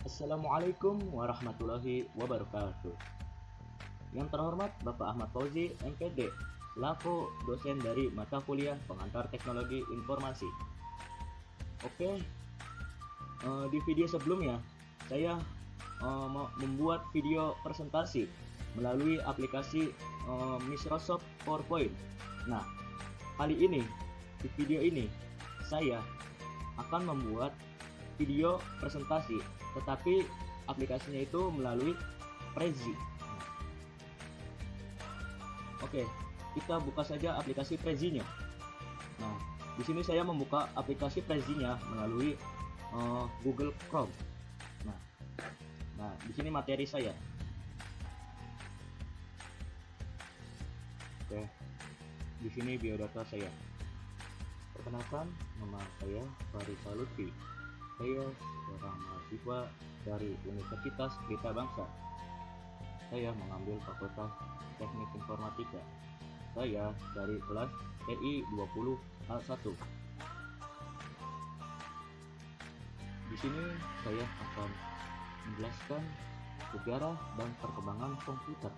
Assalamualaikum warahmatullahi wabarakatuh. Yang terhormat Bapak Ahmad Fauzi, MPD, selaku dosen dari mata kuliah Pengantar Teknologi Informasi. Oke, di video sebelumnya saya mau membuat video presentasi melalui aplikasi Microsoft PowerPoint. Nah, kali ini di video ini saya akan membuat video presentasi, tetapi aplikasinya itu melalui Prezi. Oke, kita buka saja aplikasi Prezinya. Nah, di sini saya membuka aplikasi Prezinya melalui Google Chrome. Nah, di sini materi saya. Oke, di sini biodata saya. Perkenalkan, nama saya Farisa Lutfi. Saya seorang mahasiswa dari Universitas Pelita Bangsa. Saya mengambil Fakultas Teknik Informatika. Saya dari kelas TI 20A1. Di sini saya akan menjelaskan sejarah dan perkembangan komputer.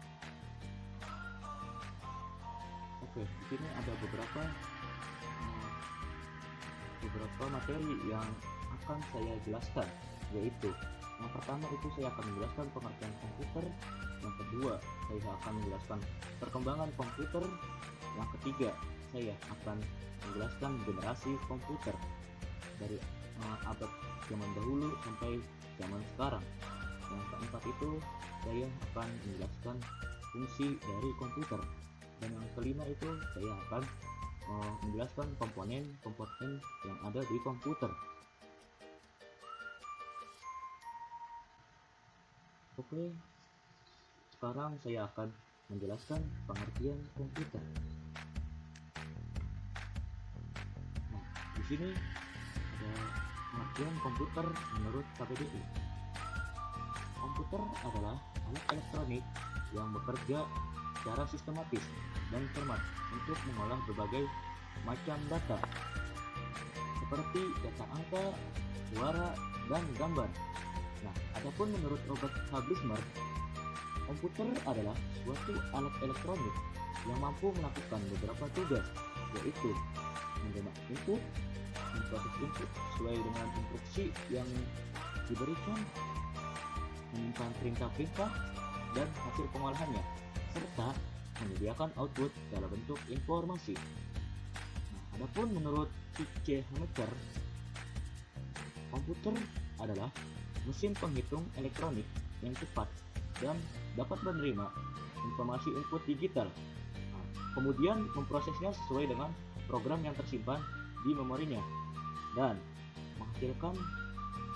Oke, di sini ada beberapa materi yang akan saya jelaskan, yaitu yang pertama itu saya akan menjelaskan pengertian komputer, yang kedua saya akan menjelaskan perkembangan komputer, yang ketiga saya akan menjelaskan generasi komputer dari abad zaman dahulu sampai zaman sekarang, yang keempat itu saya akan menjelaskan fungsi dari komputer, dan yang kelima itu saya akan menjelaskan komponen yang ada di komputer. Oke, sekarang saya akan menjelaskan pengertian komputer. Nah, di sini ada pengertian komputer menurut KBBI. Komputer adalah alat elektronik yang bekerja secara sistematis dan cermat untuk mengolah berbagai macam data, seperti data angka, suara, dan gambar. Nah, adapun menurut Robert Habermas, komputer adalah suatu alat elektronik yang mampu melakukan beberapa tugas, yaitu menerima input, memproses input sesuai dengan instruksi yang diberikan, menyimpan perintah-perintah dan hasil pengolahannya, serta menyediakan output dalam bentuk informasi. Nah, adapun menurut C. Hammacher, komputer adalah mesin penghitung elektronik yang cepat dan dapat menerima informasi input digital, kemudian memprosesnya sesuai dengan program yang tersimpan di memorinya, dan menghasilkan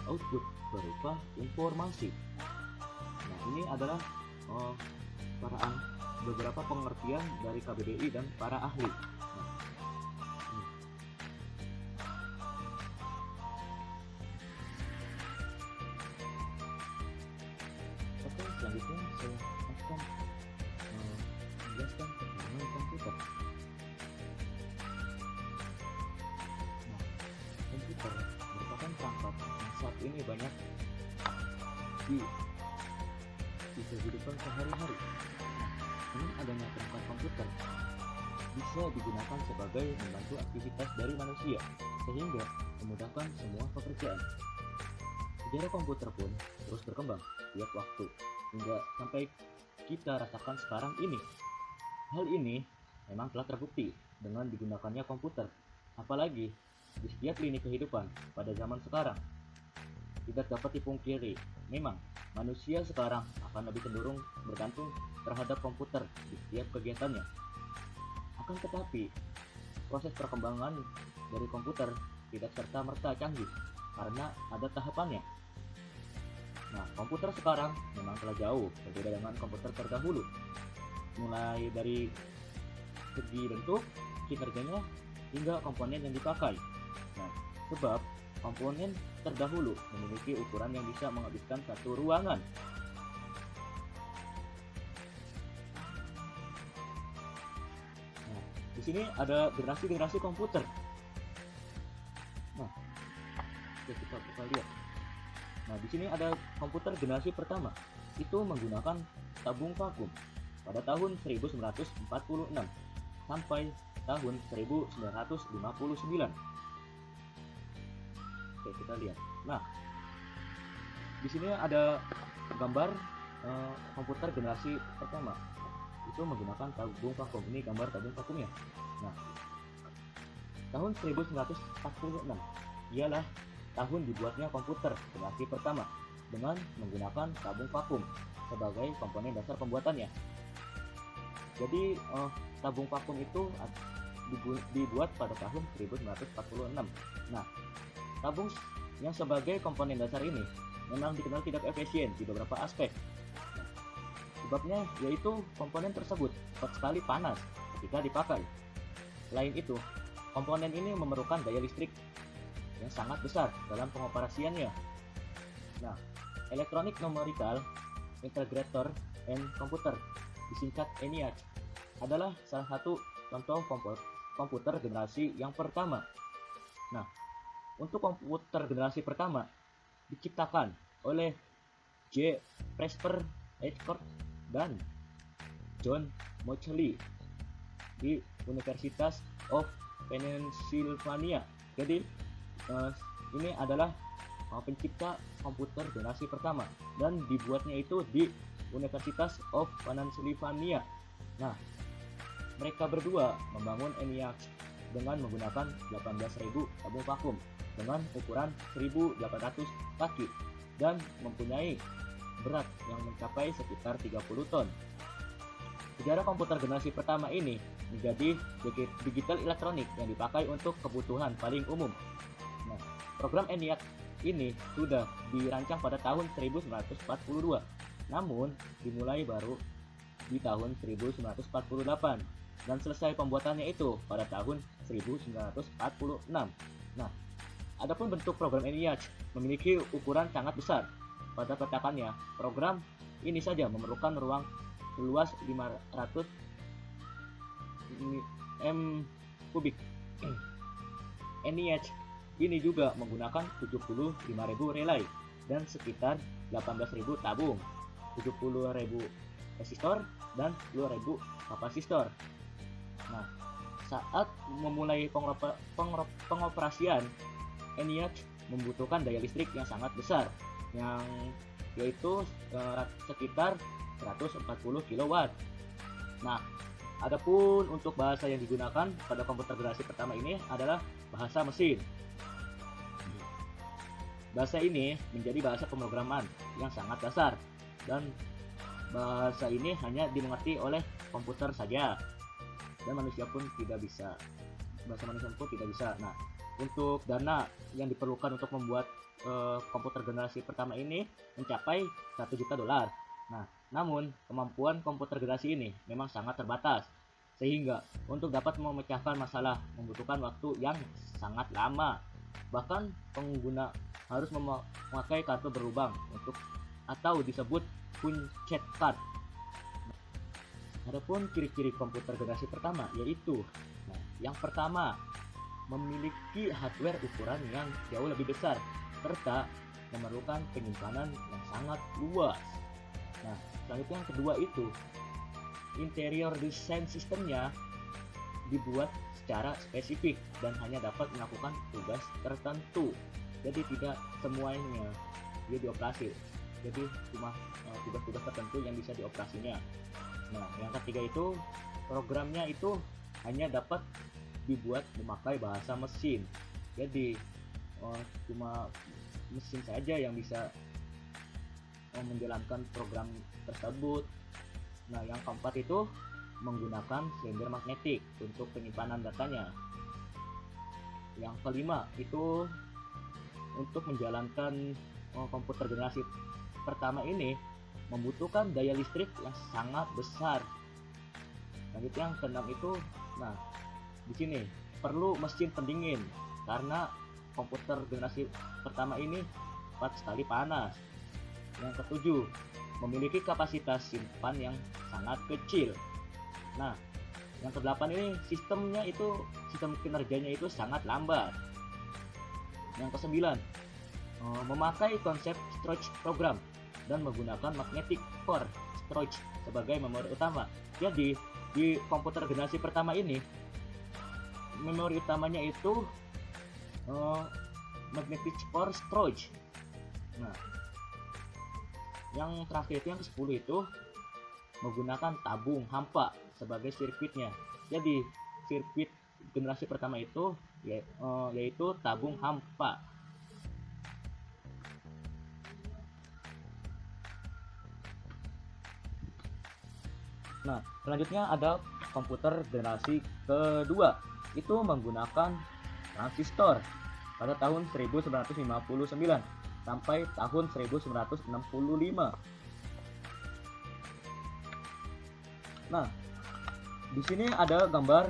output berupa informasi. Nah, ini adalah beberapa pengertian dari KBBI dan para ahli. Oke, selanjutnya saya akan menjelaskan perkembangan komputer. Nah, komputer merupakan perangkat yang saat ini banyak di kehidupan sehari-hari. Dengan adanya perangkat komputer bisa digunakan sebagai membantu aktivitas dari manusia, sehingga memudahkan semua pekerjaan. Sejarah komputer pun terus berkembang tiap waktu, hingga sampai kita rasakan sekarang ini. Hal ini memang telah terbukti dengan digunakannya komputer, apalagi di setiap lini kehidupan pada zaman sekarang. Tidak dapat dipungkiri, memang manusia sekarang akan lebih cenderung bergantung terhadap komputer di setiap kegiatannya. Akan tetapi, proses perkembangan dari komputer tidak serta-merta canggih karena ada tahapannya. Nah, komputer sekarang memang telah jauh berbeda dengan komputer terdahulu, mulai dari segi bentuk, kinerjanya, hingga komponen yang dipakai. Nah, sebab komponen terdahulu memiliki ukuran yang bisa menghabiskan satu ruangan. Nah, di sini ada generasi komputer. Nah, kita lihat. Nah, di sini ada komputer generasi pertama. Itu menggunakan tabung vakum pada tahun 1946 sampai tahun 1959. Oke, kita lihat. Nah, di sini ada gambar komputer generasi pertama. Itu menggunakan tabung vakum. Ini gambar tabung vakumnya. Nah, tahun 1946 ialah tahun dibuatnya komputer generasi pertama dengan menggunakan tabung vakum sebagai komponen dasar pembuatannya. Jadi tabung vakum itu dibuat pada tahun 1946. Nah, tabung yang sebagai komponen dasar ini memang dikenal tidak efisien di beberapa aspek. Nah, sebabnya yaitu komponen tersebut cepat sekali panas ketika dipakai. Selain itu, komponen ini memerlukan daya listrik yang sangat besar dalam pengoperasiannya. Nah, Electronic Numerical Integrator and Computer, disingkat ENIAC, adalah salah satu contoh komputer generasi yang pertama. Nah, untuk komputer generasi pertama diciptakan oleh J. Presper Edgecourt dan John Mauchly di University of Pennsylvania. Jadi ini adalah pencipta komputer generasi pertama dan dibuatnya itu di University of Pennsylvania. Nah, mereka berdua membangun ENIAC dengan menggunakan 18.000 tabung vakum dengan ukuran 1.800 kaki dan mempunyai berat yang mencapai sekitar 30 ton. Sejarah komputer generasi pertama ini menjadi digital elektronik yang dipakai untuk kebutuhan paling umum. Nah, program ENIAC ini sudah dirancang pada tahun 1942, namun dimulai baru di tahun 1948 dan selesai pembuatannya itu pada tahun 1946. Nah, adapun bentuk program ENIAC memiliki ukuran sangat besar. Pada petakannya, program ini saja memerlukan ruang seluas 500 m kubik. ENIAC ini juga menggunakan 75.000 relay dan sekitar 18.000 tabung, 70.000 resistor dan 10.000 kapasitor. Nah, saat memulai pengoperasian, ENIAC membutuhkan daya listrik yang sangat besar, yang yaitu sekitar 140 kW. Nah, adapun untuk bahasa yang digunakan pada komputer generasi pertama ini adalah bahasa mesin. Bahasa ini menjadi bahasa pemrograman yang sangat dasar dan bahasa ini hanya dimengerti oleh komputer saja dan manusia pun tidak bisa. Bahasa manusia pun tidak bisa. Nah, untuk dana yang diperlukan untuk membuat komputer generasi pertama ini mencapai $1 juta. Nah, namun kemampuan komputer generasi ini memang sangat terbatas, sehingga untuk dapat memecahkan masalah membutuhkan waktu yang sangat lama. Bahkan pengguna harus memakai kartu berlubang untuk atau disebut punched card. Adapun ciri-ciri komputer generasi pertama yaitu yang pertama, memiliki hardware ukuran yang jauh lebih besar serta memerlukan penyimpanan yang sangat luas. Nah, selanjutnya yang kedua itu interior design sistemnya dibuat secara spesifik dan hanya dapat melakukan tugas tertentu. Jadi tidak semuanya dia dioperasi. Jadi cuma tugas-tugas tertentu yang bisa dioperasinya. Nah, yang ketiga itu programnya itu hanya dapat dibuat memakai bahasa mesin. Jadi cuma mesin saja yang bisa menjalankan program tersebut. Nah, yang keempat itu menggunakan silinder magnetik untuk penyimpanan datanya. Yang kelima itu untuk menjalankan komputer generasi pertama ini membutuhkan daya listrik yang sangat besar. Lanjut yang keenam itu, nah di sini perlu mesin pendingin karena komputer generasi pertama ini cepat sekali panas. Yang ketujuh, memiliki kapasitas simpan yang sangat kecil. Nah, yang kedelapan ini sistem kinerjanya itu sangat lambat. Yang kesembilan, memakai konsep storage program dan menggunakan magnetic core storage sebagai memori utama. Jadi di komputer generasi pertama ini memori utamanya itu magnetic core storage. Nah, yang terakhir itu yang ke-10 itu menggunakan tabung hampa sebagai sirkuitnya. Jadi sirkuit generasi pertama itu yaitu tabung hampa. Nah, selanjutnya ada komputer generasi kedua, itu menggunakan transistor pada tahun 1959 sampai tahun 1965. Nah, di sini ada gambar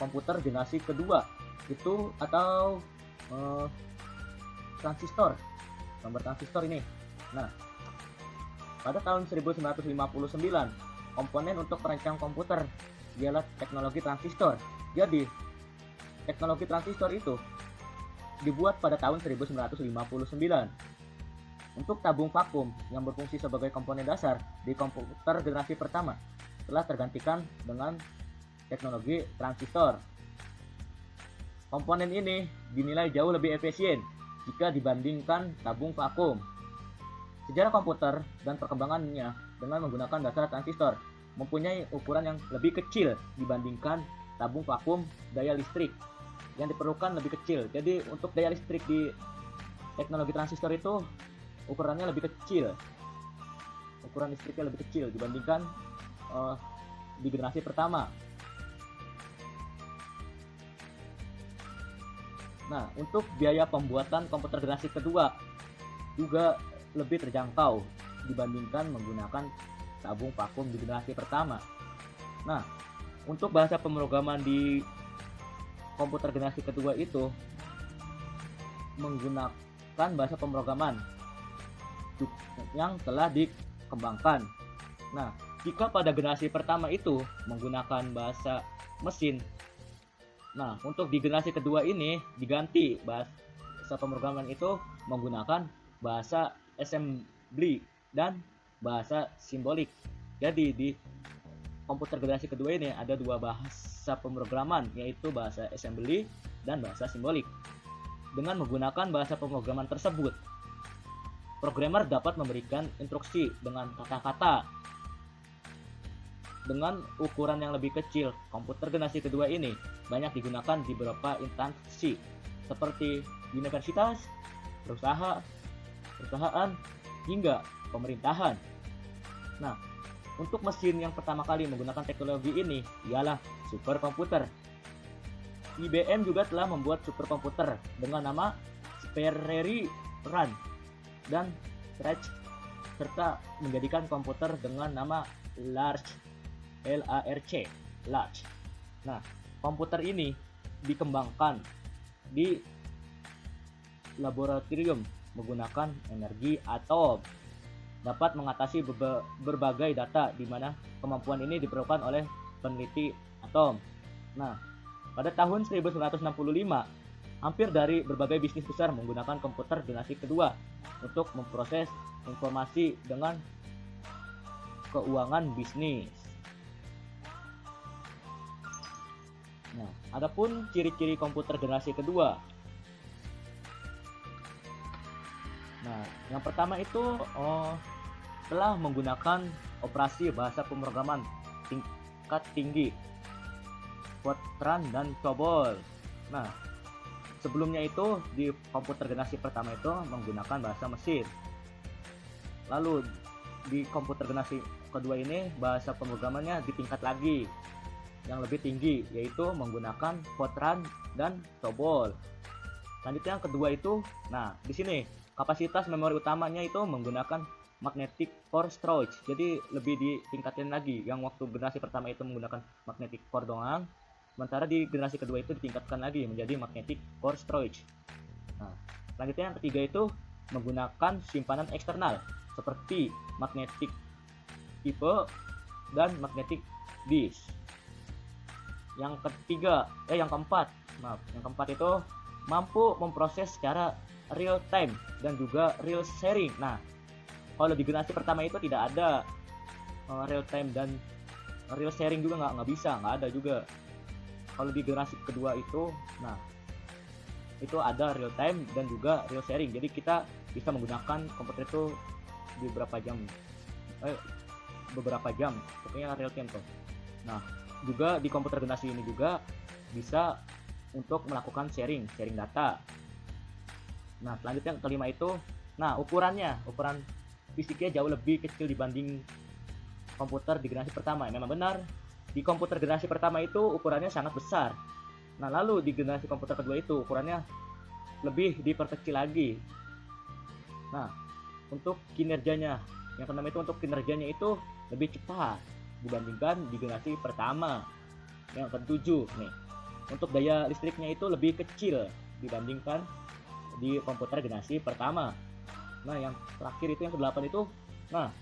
komputer generasi kedua itu atau transistor, gambar transistor ini. Nah, pada tahun 1959 komponen untuk perancang komputer ialah teknologi transistor. Jadi, teknologi transistor itu dibuat pada tahun 1959. Untuk tabung vakum yang berfungsi sebagai komponen dasar di komputer generasi pertama telah tergantikan dengan teknologi transistor. Komponen ini dinilai jauh lebih efisien jika dibandingkan tabung vakum. Sejarah komputer dan perkembangannya dengan menggunakan dasar transistor mempunyai ukuran yang lebih kecil dibandingkan tabung vakum. Daya listrik yang diperlukan lebih kecil. Jadi untuk daya listrik di teknologi transistor itu ukurannya lebih kecil. Ukuran listriknya lebih kecil dibandingkan di generasi pertama. Nah, untuk biaya pembuatan komputer generasi kedua juga lebih terjangkau dibandingkan menggunakan tabung vakum di generasi pertama. Nah, untuk bahasa pemrograman di komputer generasi kedua itu menggunakan bahasa pemrograman yang telah dikembangkan. Nah, jika pada generasi pertama itu menggunakan bahasa mesin, nah untuk di generasi kedua ini diganti bahasa pemrograman itu menggunakan bahasa assembly dan bahasa simbolik. Jadi di komputer generasi kedua ini ada dua bahasa pemrograman, yaitu bahasa assembly dan bahasa simbolik. Dengan menggunakan bahasa pemrograman tersebut, programmer dapat memberikan instruksi dengan kata-kata dengan ukuran yang lebih kecil. Komputer generasi kedua ini banyak digunakan di beberapa instansi seperti universitas, perusahaan, hingga pemerintahan. Nah, untuk mesin yang pertama kali menggunakan teknologi ini ialah superkomputer. IBM juga telah membuat superkomputer dengan nama Sperry Run dan Stretch, serta menjadikan komputer dengan nama Large, LARC, Large. Nah, komputer ini dikembangkan di laboratorium menggunakan energi atom. Dapat mengatasi berbagai data di mana kemampuan ini diperlukan oleh peneliti atom. Nah, pada tahun 1965, hampir dari berbagai bisnis besar menggunakan komputer generasi kedua untuk memproses informasi dengan keuangan bisnis. Nah, adapun ciri-ciri komputer generasi kedua. Nah, yang pertama itu telah menggunakan operasi bahasa pemrograman tingkat tinggi, Fortran dan COBOL. Nah, sebelumnya itu di komputer generasi pertama itu menggunakan bahasa Mesir. Lalu di komputer generasi kedua ini bahasa pemrogramannya ditingkat lagi yang lebih tinggi, yaitu menggunakan Fortran dan COBOL. Selanjutnya yang kedua itu, nah di sini kapasitas memori utamanya itu menggunakan magnetic core storage. Jadi lebih ditingkatin lagi. Yang waktu generasi pertama itu menggunakan magnetic core doang, sementara di generasi kedua itu ditingkatkan lagi menjadi magnetic core storage. Nah, selanjutnya yang ketiga itu menggunakan simpanan eksternal seperti magnetic tipe dan magnetic disk. Yang keempat itu mampu memproses secara real time dan juga real sharing. Nah, kalau di generasi pertama itu tidak ada real time dan real sharing juga nggak bisa, nggak ada juga. Kalau di generasi kedua itu, nah itu ada real time dan juga real sharing. Jadi kita bisa menggunakan komputer itu di beberapa jam, pokoknya real time tuh. Nah, juga di komputer generasi ini juga bisa untuk melakukan sharing data. Nah, selanjutnya yang kelima itu, nah ukuran fisiknya jauh lebih kecil dibanding komputer di generasi pertama. Memang benar, di komputer generasi pertama itu ukurannya sangat besar. Nah, lalu di generasi komputer kedua itu ukurannya lebih diperkecil lagi. Nah, untuk kinerjanya, yang keenam itu untuk kinerjanya itu lebih cepat dibandingkan di generasi pertama. Yang ketujuh nih, untuk daya listriknya itu lebih kecil dibandingkan di komputer generasi pertama. Nah, yang terakhir itu yang kedelapan itu, nah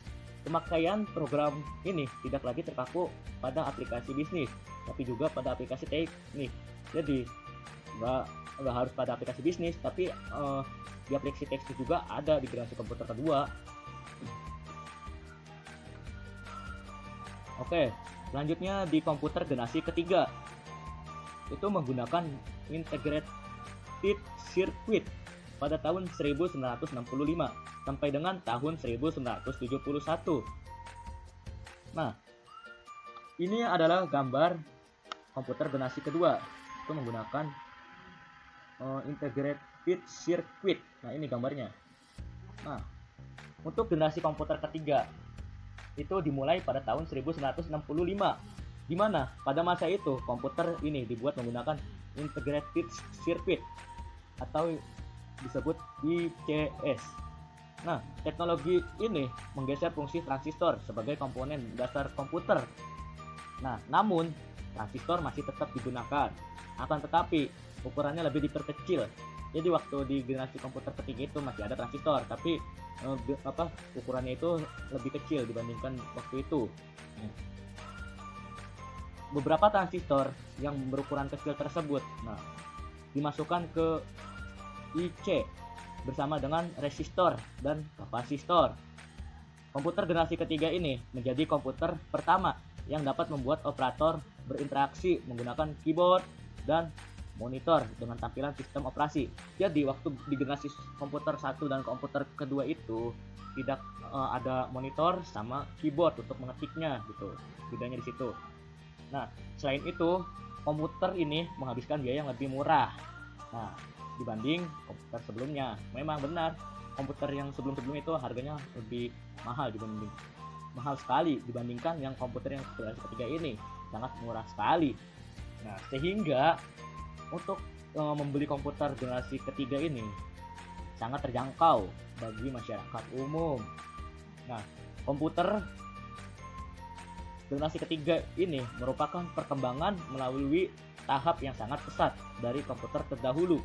pemakaian program ini tidak lagi terpaku pada aplikasi bisnis, tapi juga pada aplikasi teknik. Jadi nggak harus pada aplikasi bisnis, tapi di aplikasi teknik juga ada di generasi komputer kedua. Oke, selanjutnya di komputer generasi ketiga itu menggunakan integrated circuit pada tahun 1965 sampai dengan tahun 1971. Nah, ini adalah gambar komputer generasi kedua, itu menggunakan integrated circuit. Nah, ini gambarnya. Nah, untuk generasi komputer ketiga itu dimulai pada tahun 1965, di mana pada masa itu komputer ini dibuat menggunakan integrated circuit atau disebut ICS. Nah, teknologi ini menggeser fungsi transistor sebagai komponen dasar komputer. Nah, namun transistor masih tetap digunakan, akan tetapi ukurannya lebih diperkecil. Jadi waktu di generasi komputer ketiga itu masih ada transistor, tapi ukurannya itu lebih kecil dibandingkan waktu itu. Beberapa transistor yang berukuran kecil tersebut, nah, dimasukkan ke IC bersama dengan resistor dan kapasitor. Komputer generasi ketiga ini menjadi komputer pertama yang dapat membuat operator berinteraksi menggunakan keyboard dan monitor dengan tampilan sistem operasi. Jadi waktu di generasi komputer 1 dan komputer kedua itu tidak ada monitor sama keyboard untuk mengetiknya gitu. Bedanya di situ. Nah, selain itu komputer ini menghabiskan biaya yang lebih murah. Nah, dibanding komputer sebelumnya. Memang benar, komputer yang sebelum-sebelumnya itu harganya lebih mahal sekali dibandingkan yang komputer yang generasi ketiga ini, sangat murah sekali. Nah, sehingga untuk membeli komputer generasi ketiga ini sangat terjangkau bagi masyarakat umum. Nah, komputer generasi ketiga ini merupakan perkembangan melalui tahap yang sangat pesat dari komputer terdahulu.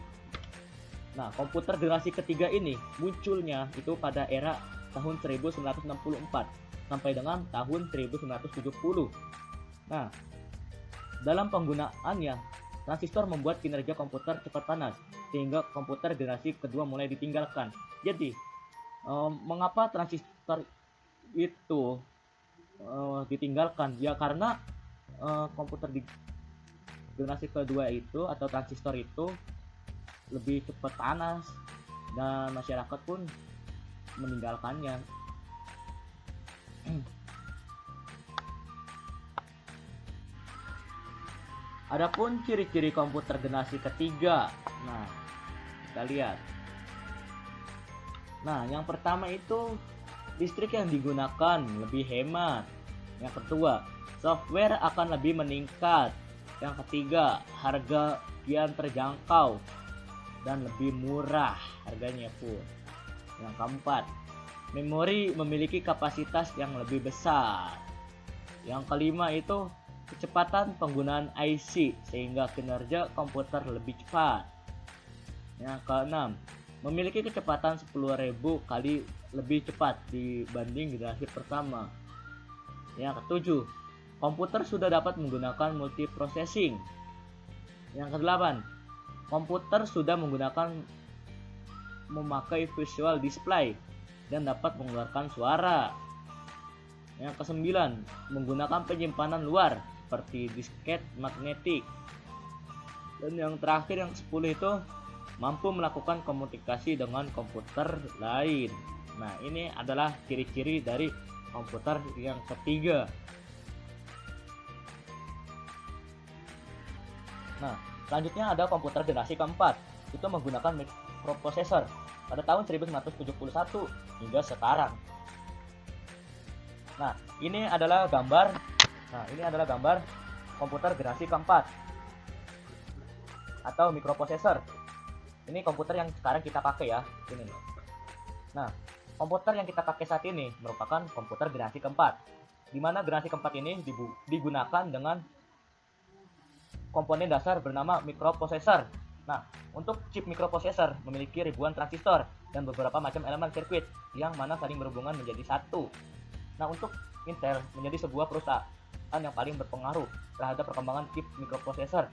Nah, komputer generasi ketiga ini munculnya itu pada era tahun 1964 sampai dengan tahun 1970. Nah, dalam penggunaannya, transistor membuat kinerja komputer cepat panas, sehingga komputer generasi kedua mulai ditinggalkan. Jadi, mengapa transistor itu ditinggalkan? Ya karena komputer di generasi kedua itu atau transistor itu lebih cepat panas dan masyarakat pun meninggalkannya. Adapun ciri-ciri komputer generasi ketiga, nah kita lihat. Nah, yang pertama itu listrik yang digunakan lebih hemat. Yang kedua, software akan lebih meningkat. Yang ketiga, harga kian terjangkau dan lebih murah harganya pun. Yang keempat, memori memiliki kapasitas yang lebih besar. Yang kelima itu kecepatan penggunaan IC sehingga kinerja komputer lebih cepat. Yang keenam, memiliki kecepatan 10.000 kali lebih cepat dibanding generasi pertama. Yang ketujuh, komputer sudah dapat menggunakan multiprocessing. Yang kedelapan, komputer sudah menggunakan memakai visual display dan dapat mengeluarkan suara. Yang kesembilan, menggunakan penyimpanan luar seperti disket magnetik. Dan yang terakhir yang 10 itu mampu melakukan komunikasi dengan komputer lain. Nah, ini adalah ciri-ciri dari komputer yang ketiga. Nah, selanjutnya ada komputer generasi keempat. Itu menggunakan mikroprosesor pada tahun 1971 hingga sekarang. Nah, ini adalah gambar komputer generasi keempat atau mikroprosesor. Ini komputer yang sekarang kita pakai ya, ini nih. Nah, komputer yang kita pakai saat ini merupakan komputer generasi keempat, di mana generasi keempat ini digunakan dengan komponen dasar bernama mikroprosesor. Nah, untuk chip mikroprosesor memiliki ribuan transistor dan beberapa macam elemen sirkuit yang mana saling berhubungan menjadi satu. Nah, untuk Intel menjadi sebuah perusahaan yang paling berpengaruh terhadap perkembangan chip mikroprosesor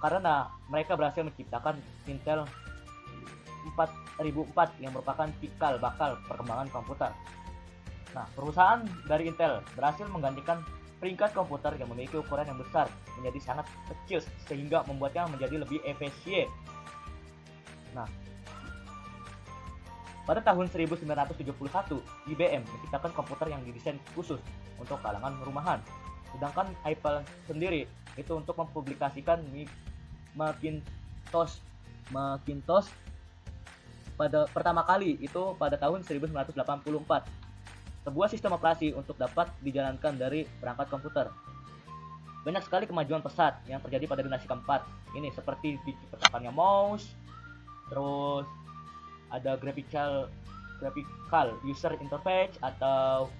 karena mereka berhasil menciptakan Intel 4004 yang merupakan cikal bakal perkembangan komputer. Nah, perusahaan dari Intel berhasil menggantikan peringkat komputer yang memiliki ukuran yang besar menjadi sangat kecil sehingga membuatnya menjadi lebih efisien. Nah, pada tahun 1971, IBM menciptakan komputer yang didesain khusus untuk kalangan rumahan. Sedangkan Apple sendiri itu untuk mempublikasikan Macintosh pada pertama kali itu pada tahun 1984. Sebuah sistem operasi untuk dapat dijalankan dari perangkat komputer. Banyak sekali kemajuan pesat yang terjadi pada generasi keempat ini seperti diciptakannya mouse, terus ada graphical user interface atau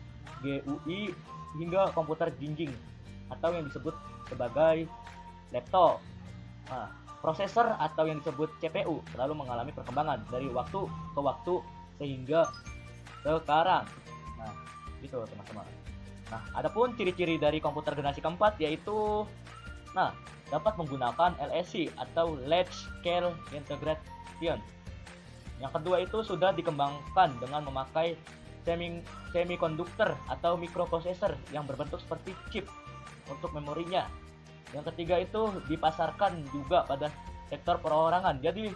GUI hingga komputer jinjing atau yang disebut sebagai laptop. Nah, prosesor atau yang disebut CPU selalu mengalami perkembangan dari waktu ke waktu sehingga sekarang. Nah, itu teman-teman. Nah, adapun ciri-ciri dari komputer generasi keempat yaitu dapat menggunakan LSI atau Large Scale Integration. Yang kedua itu sudah dikembangkan dengan memakai semikonduktor atau mikroprosesor yang berbentuk seperti chip untuk memorinya. Yang ketiga itu dipasarkan juga pada sektor perorangan. Jadi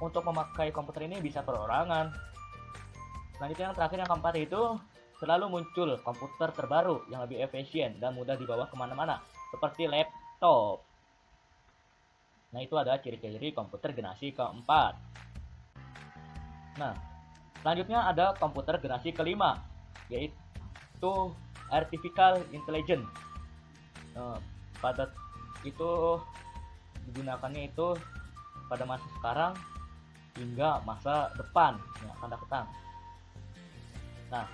untuk memakai komputer ini bisa perorangan. Selanjutnya yang terakhir yang keempat itu selalu muncul komputer terbaru yang lebih efisien dan mudah dibawa kemana-mana seperti laptop. Nah, itu adalah ciri-ciri komputer generasi keempat. Nah, selanjutnya ada komputer generasi kelima yaitu Artificial Intelligence. Pada itu digunakannya itu pada masa sekarang hingga masa depan yang akan datang. Nah,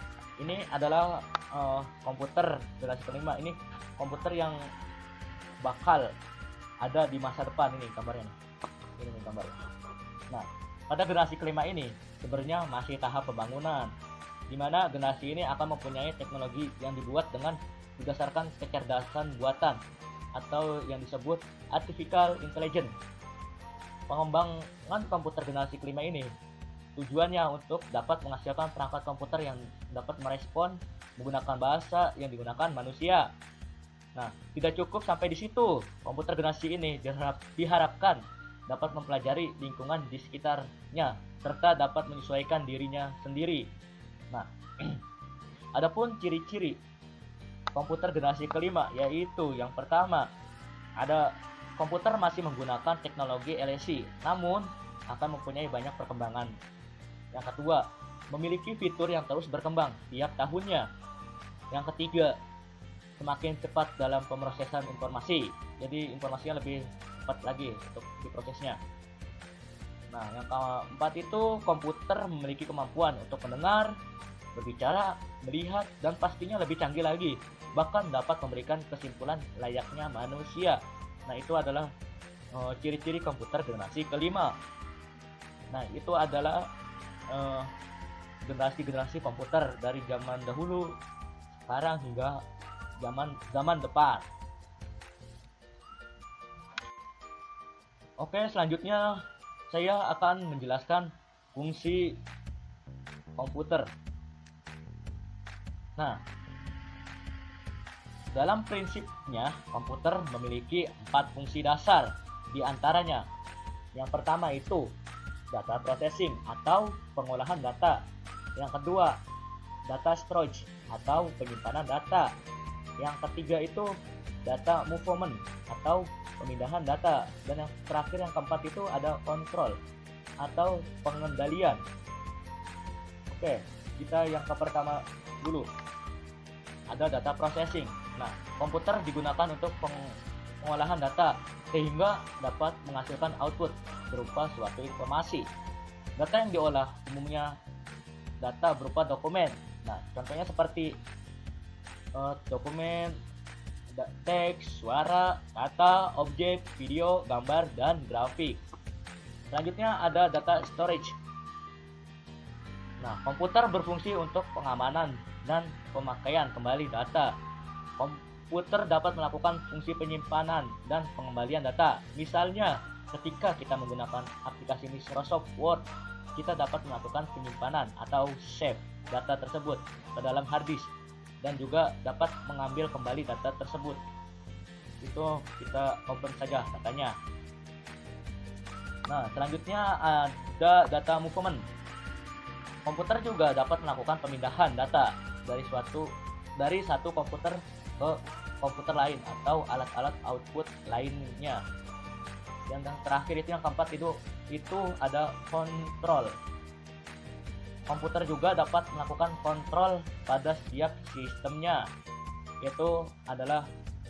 ini adalah komputer generasi kelima. Ini komputer yang bakal ada di masa depan. Ini gambarnya. Ini gambarnya. Nah, pada generasi kelima ini sebenarnya masih tahap pembangunan, di mana generasi ini akan mempunyai teknologi yang dibuat dengan berdasarkan kecerdasan buatan atau yang disebut Artificial Intelligence. Pengembangan komputer generasi kelima ini tujuannya untuk dapat menghasilkan perangkat komputer yang dapat merespon menggunakan bahasa yang digunakan manusia. Nah, tidak cukup sampai di situ. Komputer generasi ini diharapkan dapat mempelajari lingkungan di sekitarnya serta dapat menyesuaikan dirinya sendiri. Nah, adapun ciri-ciri komputer generasi kelima yaitu yang pertama, ada komputer masih menggunakan teknologi LSI namun akan mempunyai banyak perkembangan. Yang kedua, memiliki fitur yang terus berkembang tiap tahunnya. Yang ketiga, semakin cepat dalam pemrosesan informasi, jadi informasinya lebih cepat lagi untuk diprosesnya. Nah, yang keempat itu komputer memiliki kemampuan untuk mendengar, berbicara, melihat, dan pastinya lebih canggih lagi, bahkan dapat memberikan kesimpulan layaknya manusia. Nah, itu adalah ciri-ciri komputer generasi kelima. Nah, itu adalah generasi-generasi komputer dari zaman dahulu, sekarang hingga zaman depan. Oke, selanjutnya saya akan menjelaskan fungsi komputer. Nah, dalam prinsipnya komputer memiliki 4 fungsi dasar. Di antaranya, yang pertama itu data processing atau pengolahan data. Yang kedua, data storage atau penyimpanan data. Yang ketiga itu data movement atau pemindahan data. Dan yang terakhir, yang keempat itu ada control atau pengendalian. Oke, kita yang ke pertama dulu. Ada data processing. Nah, komputer digunakan untuk pengolahan data sehingga dapat menghasilkan output berupa suatu informasi. Data yang diolah umumnya data berupa dokumen. Nah, contohnya seperti dokumen, teks, suara, kata, objek, video, gambar, dan grafik. Selanjutnya ada data storage. Nah, komputer berfungsi untuk pengamanan dan pemakaian kembali data. Komputer dapat melakukan fungsi penyimpanan dan pengembalian data. Misalnya, ketika kita menggunakan aplikasi Microsoft Word, kita dapat melakukan penyimpanan atau save data tersebut ke dalam hard disk dan juga dapat mengambil kembali data tersebut. Itu kita open saja datanya. Nah, selanjutnya ada data movement. Komputer juga dapat melakukan pemindahan data dari satu komputer ke komputer lain atau alat-alat output lainnya. Dan yang terakhir itu yang keempat itu ada kontrol. Komputer juga dapat melakukan kontrol pada setiap sistemnya, yaitu adalah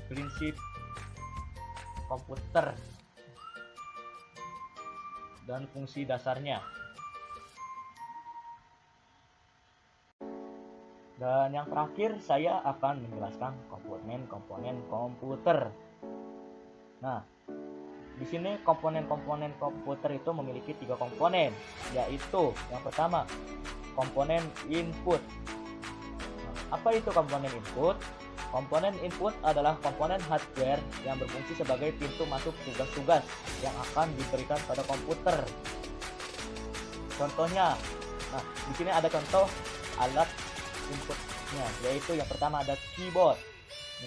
prinsip komputer dan fungsi dasarnya. Dan yang terakhir, saya akan menjelaskan komponen-komponen komputer. Nah, di sini komponen-komponen komputer itu memiliki 3 komponen, yaitu yang pertama komponen input. Nah, apa itu komponen input? Komponen input adalah komponen hardware yang berfungsi sebagai pintu masuk tugas-tugas yang akan diberikan pada komputer. Contohnya, nah di sini ada contoh alat inputnya, yaitu yang pertama ada keyboard,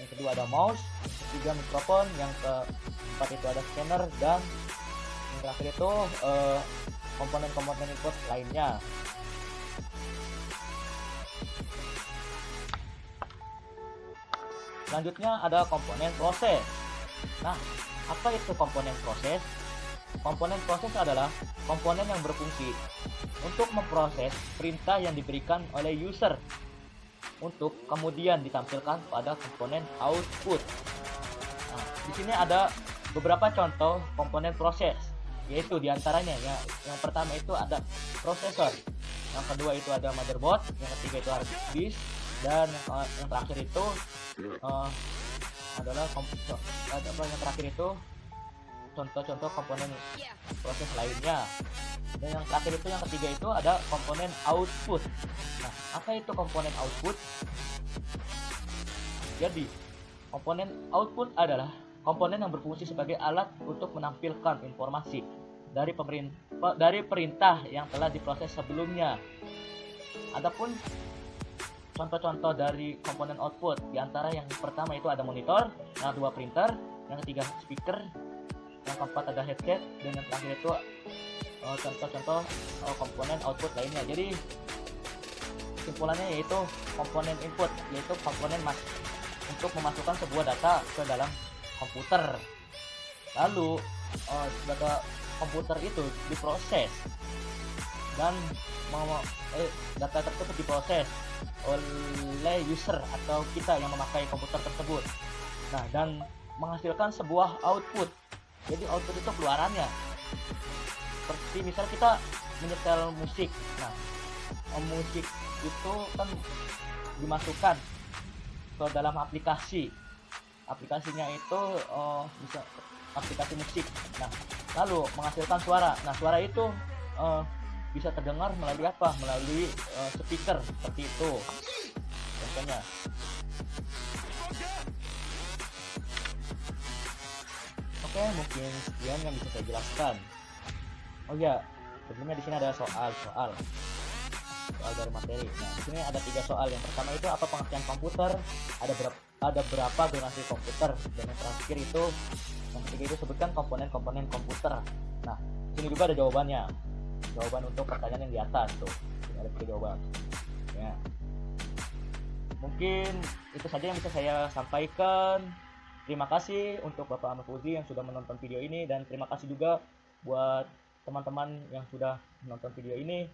yang kedua ada mouse, ketiga mikrofon, yang keempat itu ada scanner, dan yang terakhir itu komponen-komponen input lainnya. Selanjutnya ada komponen proses. Nah, apa itu komponen proses? Komponen proses adalah komponen yang berfungsi untuk memproses perintah yang diberikan oleh user untuk kemudian ditampilkan pada komponen output. Nah, di sini ada beberapa contoh komponen proses, yaitu diantaranya yang pertama itu ada prosesor, yang kedua itu ada motherboard, yang ketiga itu hard disk, dan yang terakhir itu adalah yang terakhir itu contoh-contoh komponen proses lainnya. Dan yang terakhir itu yang ketiga itu ada komponen output. Nah, apa itu komponen output? Jadi, komponen output adalah komponen yang berfungsi sebagai alat untuk menampilkan informasi dari perintah yang telah diproses sebelumnya. Adapun contoh-contoh dari komponen output, diantara yang pertama itu ada monitor, yang kedua printer, yang ketiga speaker, yang keempat ada headset, dan yang terakhir itu contoh-contoh komponen output lainnya. Jadi kesimpulannya yaitu komponen input, yaitu komponen untuk memasukkan sebuah data ke dalam komputer. Lalu data komputer itu diproses dan data tersebut diproses oleh user atau kita yang memakai komputer tersebut. Nah, dan menghasilkan sebuah output. Jadi output itu keluarannya. Seperti misal kita menyetel musik. Nah, musik itu kan dimasukkan ke dalam aplikasi. Aplikasinya itu bisa aplikasi musik. Nah, lalu menghasilkan suara. Nah, suara itu bisa terdengar melalui apa? Melalui speaker seperti itu. Contohnya. Oke, mungkin sekian yang bisa saya jelaskan. Oh iya, sebelumnya di sini ada soal dari materi. Nah, di sini ada 3 soal. Yang pertama itu apa pengertian komputer? Ada berapa generasi komputer? Dan yang terakhir itu, yang ketiga itu sebutkan komponen-komponen komputer. Nah, di sini juga ada jawabannya. Jawaban untuk pertanyaan yang di atas tuh. Ini ada 3 jawaban. Ya. Mungkin itu saja yang bisa saya sampaikan. Terima kasih untuk Bapak Ahmad Fauzi yang sudah menonton video ini, dan terima kasih juga buat teman-teman yang sudah menonton video ini.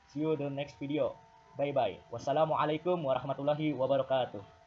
See you the next video. Bye bye. Wassalamualaikum warahmatullahi wabarakatuh.